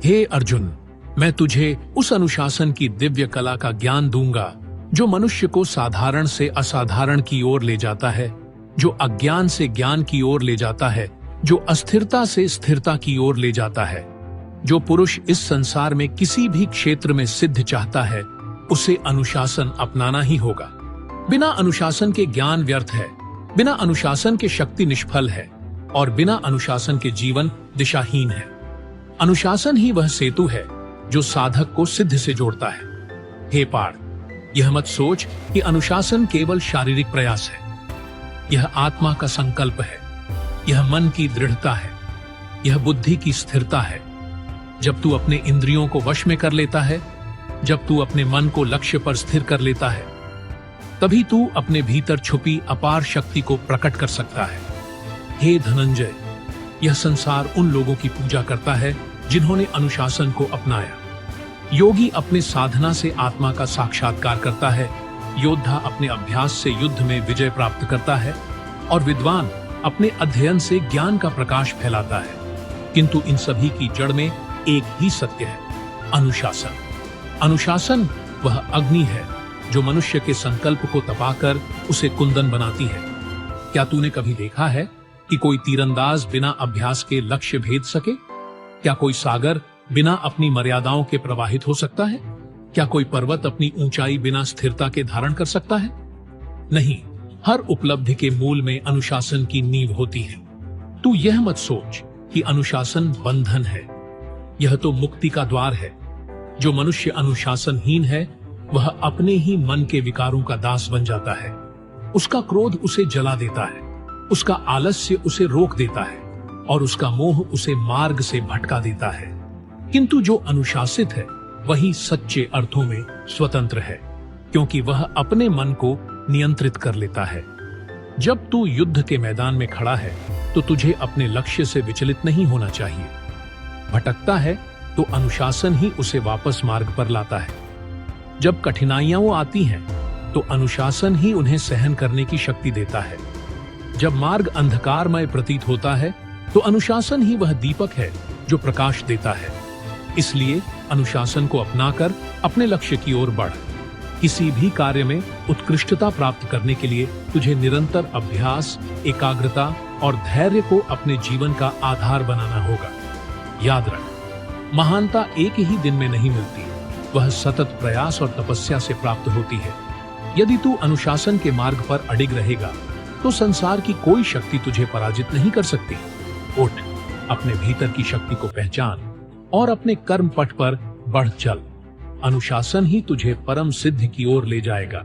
हे अर्जुन, मैं तुझे उस अनुशासन की दिव्य कला का ज्ञान दूंगा जो मनुष्य को साधारण से असाधारण की ओर ले जाता है, जो अज्ञान से ज्ञान की ओर ले जाता है, जो अस्थिरता से स्थिरता की ओर ले जाता है। जो पुरुष इस संसार में किसी भी क्षेत्र में सिद्ध चाहता है, उसे अनुशासन अपनाना ही होगा। बिना अनुशासन के ज्ञान व्यर्थ है, बिना अनुशासन के शक्ति निष्फल है और बिना अनुशासन के जीवन दिशाहीन है। अनुशासन ही वह सेतु है जो साधक को सिद्ध से जोड़ता है। हे पार्थ, यह मत सोच कि अनुशासन केवल शारीरिक प्रयास है। यह आत्मा का संकल्प है, यह मन की दृढ़ता है, यह बुद्धि की स्थिरता है। जब तू अपने इंद्रियों को वश में कर लेता है, जब तू अपने मन को लक्ष्य पर स्थिर कर लेता है, तभी तू अपने भीतर छुपी अपार शक्ति को प्रकट कर सकता है। हे धनंजय, यह संसार उन लोगों की पूजा करता है जिन्होंने अनुशासन को अपनाया। योगी अपने साधना से आत्मा का साक्षात्कार करता है, योद्धा अपने अभ्यास से युद्ध में विजय प्राप्त करता है और विद्वान अपने अध्ययन से ज्ञान का प्रकाश फैलाता है। किंतु इन सभी की जड़ में एक ही सत्य है, अनुशासन। अनुशासन वह अग्नि है जो मनुष्य के संकल्प को तपाकर उसे कुंदन बनाती है। क्या तूने कभी देखा है कि कोई तीरंदाज बिना अभ्यास के लक्ष्य भेद सके? क्या कोई सागर बिना अपनी मर्यादाओं के प्रवाहित हो सकता है? क्या कोई पर्वत अपनी ऊंचाई बिना स्थिरता के धारण कर सकता है? नहीं, हर उपलब्धि के मूल में अनुशासन की नींव होती है। तू यह मत सोच कि अनुशासन बंधन है, यह तो मुक्ति का द्वार है। जो मनुष्य अनुशासनहीन है, वह अपने ही मन के विकारों का दास बन जाता है। उसका क्रोध उसे जला देता है, उसका आलस्य उसे रोक देता है और उसका मोह उसे मार्ग से भटका देता है। किंतु जो अनुशासित है, वही सच्चे अर्थों में स्वतंत्र है, क्योंकि वह अपने मन को नियंत्रित कर लेता है। जब तू युद्ध के मैदान में खड़ा है, तो तुझे अपने लक्ष्य से विचलित नहीं होना चाहिए। भटकता है तो अनुशासन ही उसे वापस मार्ग पर लाता है। जब कठिनाइयां आती हैं, तो अनुशासन ही उन्हें सहन करने की शक्ति देता है। जब मार्ग अंधकारमय प्रतीत होता है, तो अनुशासन ही वह दीपक है जो प्रकाश देता है। इसलिए अनुशासन को अपनाकर अपने लक्ष्य की ओर बढ़। किसी भी कार्य में उत्कृष्टता प्राप्त करने के लिए तुझे निरंतर अभ्यास, एकाग्रता और धैर्य को अपने जीवन का आधार बनाना होगा। याद रख, महानता एक ही दिन में नहीं मिलती, वह सतत प्रयास और तपस्या से प्राप्त होती है। यदि तू अनुशासन के मार्ग पर अडिग रहेगा, तो संसार की कोई शक्ति तुझे पराजित नहीं कर सकती। उठ, अपने भीतर की शक्ति को पहचान और अपने कर्म पथ पर बढ़ चल। अनुशासन ही तुझे परम सिद्धि की ओर ले जाएगा।